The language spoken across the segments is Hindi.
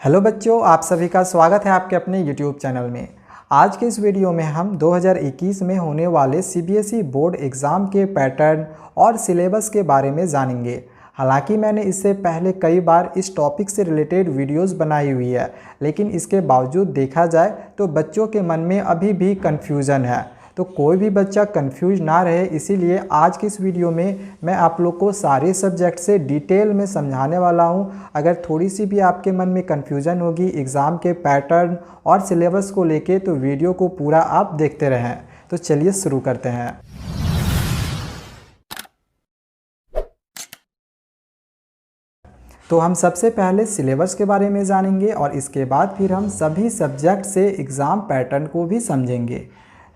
हेलो बच्चों, आप सभी का स्वागत है आपके अपने YouTube चैनल में। आज के इस वीडियो में हम 2021 में होने वाले CBSE बोर्ड एग्ज़ाम के पैटर्न और सिलेबस के बारे में जानेंगे। हालांकि मैंने इससे पहले कई बार इस टॉपिक से रिलेटेड वीडियोस बनाई हुई है, लेकिन इसके बावजूद देखा जाए तो बच्चों के मन में अभी भी कन्फ्यूज़न है। तो कोई भी बच्चा कंफ्यूज ना रहे, इसीलिए आज की इस वीडियो में मैं आप लोग को सारे सब्जेक्ट से डिटेल में समझाने वाला हूं। अगर थोड़ी सी भी आपके मन में कन्फ्यूज़न होगी एग्ज़ाम के पैटर्न और सिलेबस को लेके, तो वीडियो को पूरा आप देखते रहें। तो चलिए शुरू करते हैं। तो हम सबसे पहले सिलेबस के बारे में जानेंगे और इसके बाद फिर हम सभी सब्जेक्ट से एग्ज़ाम पैटर्न को भी समझेंगे।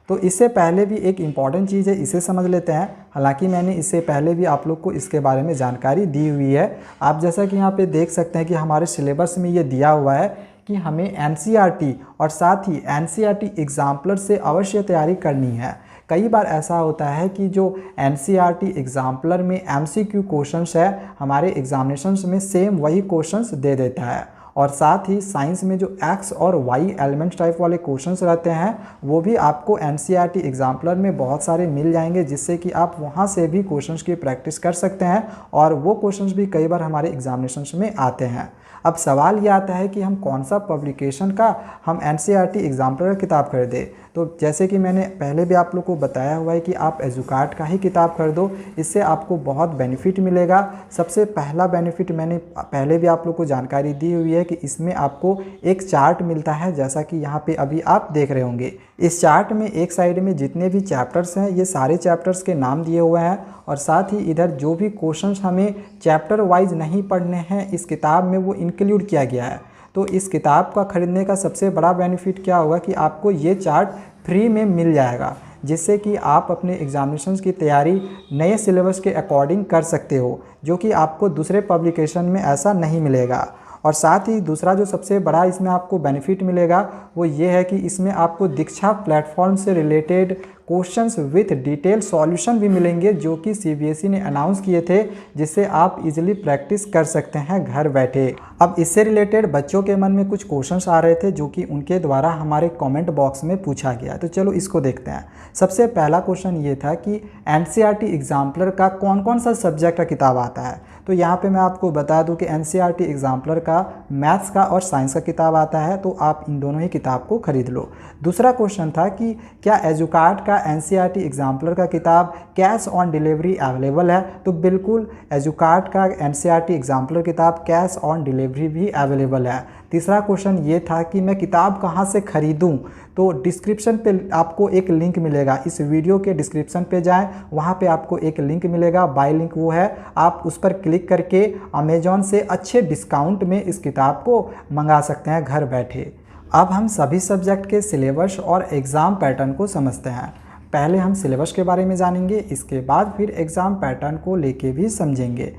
तो इससे पहले भी एक इम्पॉर्टेंट चीज़ है, इसे समझ लेते हैं। हालांकि मैंने इससे पहले भी आप लोग को इसके बारे में जानकारी दी हुई है। आप जैसा कि यहाँ पे देख सकते हैं कि हमारे सिलेबस में ये दिया हुआ है कि हमें NCERT और साथ ही NCERT एग्जाम्पलर से अवश्य तैयारी करनी है। कई बार ऐसा होता है कि जो NCERT एग्जाम्पलर में MCQ क्वेश्चंस है, हमारे एग्जामिनेशंस में सेम वही क्वेश्चंस दे देता है। और साथ ही साइंस में जो X और Y एलिमेंट टाइप वाले क्वेश्चंस रहते हैं, वो भी आपको NCERT एग्जाम्पलर में बहुत सारे मिल जाएंगे, जिससे कि आप वहाँ से भी क्वेश्चंस की प्रैक्टिस कर सकते हैं और वो क्वेश्चंस भी कई बार हमारे एग्जामिनेशंस में आते हैं। अब सवाल ये आता है कि हम कौन सा पब्लिकेशन का हम NCERT एग्जाम्पलर किताब खरीदें। तो जैसे कि मैंने पहले भी आप लोग को बताया हुआ है कि आप एजुकार्ट का ही किताब खरीदो, इससे आपको बहुत बेनिफिट मिलेगा। सबसे पहला बेनिफिट मैंने पहले भी आप लोग को जानकारी दी हुई है कि इसमें आपको एक चार्ट मिलता है, जैसा कि यहाँ पे अभी आप देख रहे होंगे। इस चार्ट में एक साइड में जितने भी चैप्टर्स हैं, ये सारे चैप्टर्स के नाम दिए हुए हैं और साथ ही इधर जो भी क्वेश्चंस हमें चैप्टर वाइज नहीं पढ़ने हैं, इस किताब में वो इंक्लूड किया गया है। तो इस किताब का खरीदने का सबसे बड़ा बेनिफिट क्या होगा कि आपको ये चार्ट फ्री में मिल जाएगा, जिससे कि आप अपने एग्जामिनेशंस की तैयारी नए सिलेबस के अकॉर्डिंग कर सकते हो, जो कि आपको दूसरे पब्लिकेशन में ऐसा नहीं मिलेगा। और साथ ही दूसरा जो सबसे बड़ा इसमें आपको बेनिफिट मिलेगा वो ये है कि इसमें आपको दीक्षा प्लेटफॉर्म से related questions with detail solution भी मिलेंगे, जो कि CBSE ने अनाउंस किए थे, जिससे आप इजीली प्रैक्टिस कर सकते हैं घर बैठे। अब इससे रिलेटेड बच्चों के मन में कुछ क्वेश्चंस आ रहे थे, जो कि उनके द्वारा हमारे कमेंट बॉक्स में पूछा गया। तो चलो इसको देखते हैं। सबसे पहला क्वेश्चन ये था कि NCERT एग्जाम्पलर का कौन कौन सा सब्जेक्ट का किताब आता है। तो यहाँ पे मैं आपको बता दूं कि NCERT एग्जाम्पलर का मैथ्स का और साइंस का किताब आता है, तो आप इन दोनों ही किताब को खरीद लो। दूसरा क्वेश्चन था कि क्या एजुकार्ट का NCERT एग्जाम्पलर का किताब कैश ऑन डिलीवरी अवेलेबल है। तो बिल्कुल एजुकार्ट का NCERT एग्जाम्पलर किताब कैश ऑन डिलीवरी भी अवेलेबल है। तीसरा क्वेश्चन ये था कि मैं किताब कहाँ से खरीदूं। तो डिस्क्रिप्शन पे आपको एक लिंक मिलेगा, इस वीडियो के डिस्क्रिप्शन पे जाएं, वहाँ पे आपको एक लिंक मिलेगा, बाय लिंक वो है, आप उस पर क्लिक करके अमेजॉन से अच्छे डिस्काउंट में इस किताब को मंगा सकते हैं घर बैठे। अब हम सभी सब्जेक्ट के सिलेबस और एग्ज़ाम पैटर्न को समझते हैं। पहले हम सिलेबस के बारे में जानेंगे, इसके बाद फिर एग्ज़ाम पैटर्न को लेके भी समझेंगे।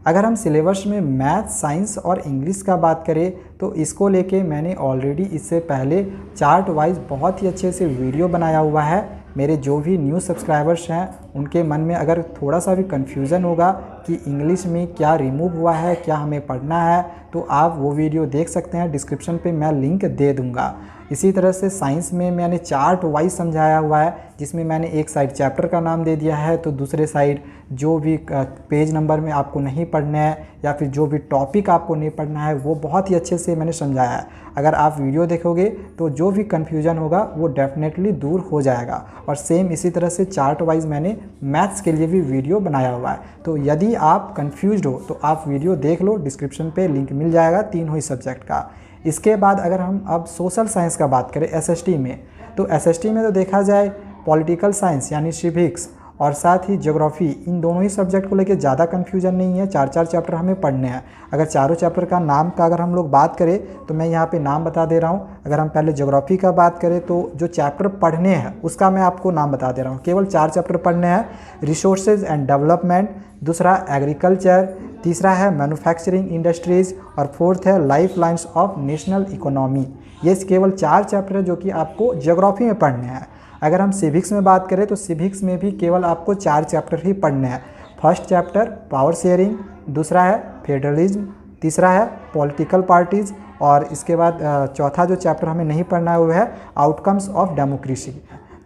अगर हम सिलेबस में मैथ, साइंस और इंग्लिश का बात करें, तो इसको लेके मैंने ऑलरेडी इससे पहले चार्ट वाइज बहुत ही अच्छे से वीडियो बनाया हुआ है। मेरे जो भी न्यू सब्सक्राइबर्स हैं, उनके मन में अगर थोड़ा सा भी कन्फ्यूज़न होगा कि इंग्लिश में क्या रिमूव हुआ है, क्या हमें पढ़ना है, तो आप वो वीडियो देख सकते हैं, डिस्क्रिप्शन पे मैं लिंक दे दूँगा। इसी तरह से साइंस में मैंने चार्ट वाइज समझाया हुआ है, जिसमें मैंने एक साइड चैप्टर का नाम दे दिया है, तो दूसरे साइड जो भी पेज नंबर में आपको नहीं पढ़ना है या फिर जो भी टॉपिक आपको नहीं पढ़ना है, वो बहुत ही अच्छे से मैंने समझाया है। अगर आप वीडियो देखोगे तो जो भी कन्फ्यूज़न होगा वो डेफिनेटली दूर हो जाएगा। और सेम इसी तरह से चार्ट वाइज मैंने मैथ्स के लिए भी वीडियो बनाया हुआ है। तो यदि आप कन्फ्यूज्ड हो तो आप वीडियो देख लो, डिस्क्रिप्शन पे लिंक मिल जाएगा तीनों ही सब्जेक्ट का। इसके बाद अगर हम अब सोशल साइंस का बात करें SST में, तो SST में तो देखा जाए पॉलिटिकल साइंस यानी सिविक्स और साथ ही ज्योग्राफी, इन दोनों ही सब्जेक्ट को लेके ज़्यादा कन्फ्यूजन नहीं है। 4-4 चैप्टर हमें पढ़ने हैं। अगर चारों चैप्टर का नाम का अगर हम लोग बात करें, तो मैं यहाँ पे नाम बता दे रहा हूँ। अगर हम पहले ज्योग्राफी का बात करें, तो जो चैप्टर पढ़ने हैं उसका मैं आपको नाम बता दे रहा हूँ। केवल 4 चैप्टर पढ़ने हैं। रिसोर्सेज एंड डेवलपमेंट, दूसरा एग्रीकल्चर, तीसरा है मैन्युफैक्चरिंग इंडस्ट्रीज़ और फोर्थ है life lines of national economy. ये केवल 4 चैप्टर है जो कि आपको ज्योग्राफी में पढ़ने हैं। अगर हम सिविक्स में बात करें, तो सिविक्स में भी केवल आपको 4 चैप्टर ही पढ़ने हैं। फर्स्ट चैप्टर पावर शेयरिंग, दूसरा है फेडरलिज्म, तीसरा है पॉलिटिकल पार्टीज़ और इसके बाद चौथा जो चैप्टर हमें नहीं पढ़ना है वो है आउटकम्स ऑफ डेमोक्रेसी।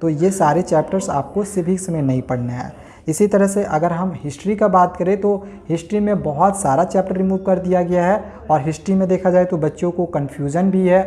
तो ये सारे चैप्टर्स आपको सिविक्स में नहीं पढ़ने हैं। इसी तरह से अगर हम हिस्ट्री का बात करें तो हिस्ट्री में बहुत सारा चैप्टर रिमूव कर दिया गया है, और हिस्ट्री में देखा जाए तो बच्चों को कन्फ्यूज़न भी है।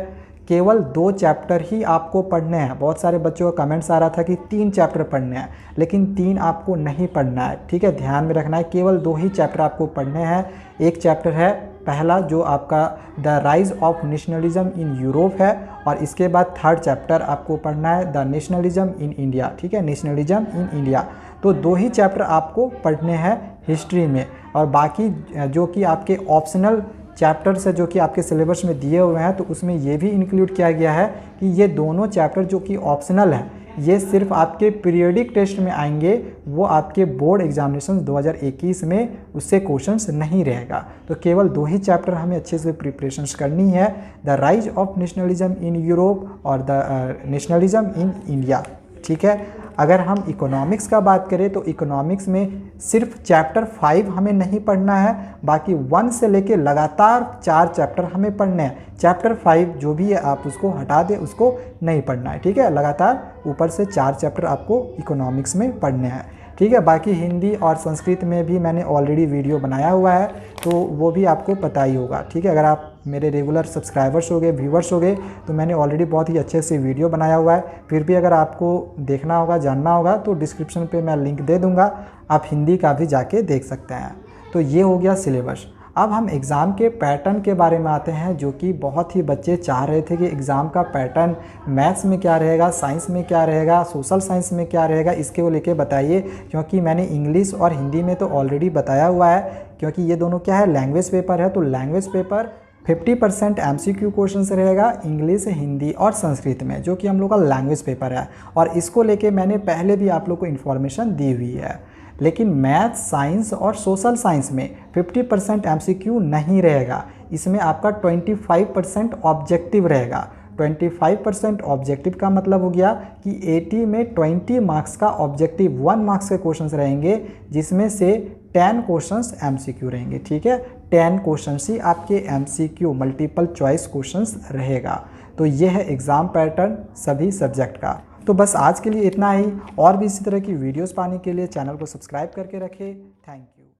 केवल 2 चैप्टर ही आपको पढ़ने हैं। बहुत सारे बच्चों का कमेंट्स आ रहा था कि 3 चैप्टर पढ़ने हैं, लेकिन 3 आपको नहीं पढ़ना है, ठीक है, ध्यान में रखना है। केवल 2 ही चैप्टर आपको पढ़ने हैं। एक चैप्टर है पहला जो आपका the rise of nationalism in Europe है, और इसके बाद थर्ड चैप्टर आपको पढ़ना है द नेशनलिज्म इन इंडिया, ठीक है, नेशनलिज्म इन इंडिया। तो 2 ही चैप्टर आपको पढ़ने हैं हिस्ट्री में, और बाकी जो कि आपके ऑप्शनल चैप्टर्स है जो कि आपके सिलेबस में दिए हुए हैं, तो उसमें ये भी इंक्लूड किया गया है कि ये दोनों चैप्टर जो कि ऑप्शनल है ये सिर्फ आपके पीरियोडिक टेस्ट में आएंगे, वो आपके बोर्ड एग्जामिनेशन 2021 में उससे क्वेश्चंस नहीं रहेगा। तो केवल 2 ही चैप्टर हमें अच्छे से प्रिपरेशंस करनी है, the rise of nationalism in Europe और द नेशनलिज्म इन इंडिया, ठीक है। अगर हम इकोनॉमिक्स का बात करें तो इकोनॉमिक्स में सिर्फ चैप्टर 5 हमें नहीं पढ़ना है, बाकी 1 से लेके लगातार 4 चैप्टर हमें पढ़ने हैं। चैप्टर 5 जो भी है आप उसको हटा दें, उसको नहीं पढ़ना है, ठीक है। लगातार ऊपर से 4 चैप्टर आपको इकोनॉमिक्स में पढ़ने हैं, ठीक है। बाकी हिंदी और संस्कृत में भी मैंने ऑलरेडी वीडियो बनाया हुआ है, तो वो भी आपको पता ही होगा, ठीक है। अगर आप मेरे रेगुलर सब्सक्राइबर्स हो गए, व्यूवर्स हो गए, तो मैंने ऑलरेडी बहुत ही अच्छे से वीडियो बनाया हुआ है। फिर भी अगर आपको देखना होगा, जानना होगा, तो डिस्क्रिप्शन पे मैं लिंक दे दूँगा, आप हिंदी का भी जाके देख सकते हैं। तो ये हो गया सिलेबस। अब हम एग्ज़ाम के पैटर्न के बारे में आते हैं, जो कि बहुत ही बच्चे चाह रहे थे कि एग्ज़ाम का पैटर्न मैथ्स में क्या रहेगा, साइंस में क्या रहेगा, सोशल साइंस में क्या रहेगा, इसके वो लेके बताइए। क्योंकि मैंने इंग्लिश और हिंदी में तो ऑलरेडी बताया हुआ है, क्योंकि ये दोनों क्या है, लैंग्वेज पेपर है। तो लैंग्वेज पेपर 50% MCQ क्वेश्चन से रहेगा इंग्लिश, हिंदी और संस्कृत में, जो कि हम लोग का लैंग्वेज पेपर है। और इसको लेके मैंने पहले भी आप लोग को इन्फॉर्मेशन दी हुई है। लेकिन मैथ, साइंस और सोशल साइंस में 50% MCQ नहीं रहेगा, इसमें आपका 25% ऑब्जेक्टिव रहेगा। 25% ऑब्जेक्टिव का मतलब हो गया कि 80 में 20 मार्क्स का ऑब्जेक्टिव 1 मार्क्स के क्वेश्चंस रहेंगे, जिसमें से 10 क्वेश्चंस MCQ रहेंगे, ठीक है। 10 क्वेश्चंस ही आपके MCQ मल्टीपल चॉइस क्वेश्चंस रहेगा। तो ये है एग्ज़ाम पैटर्न सभी सब्जेक्ट का। तो बस आज के लिए इतना ही, और भी इसी तरह की वीडियोस पाने के लिए चैनल को सब्सक्राइब करके रखें। Thank you.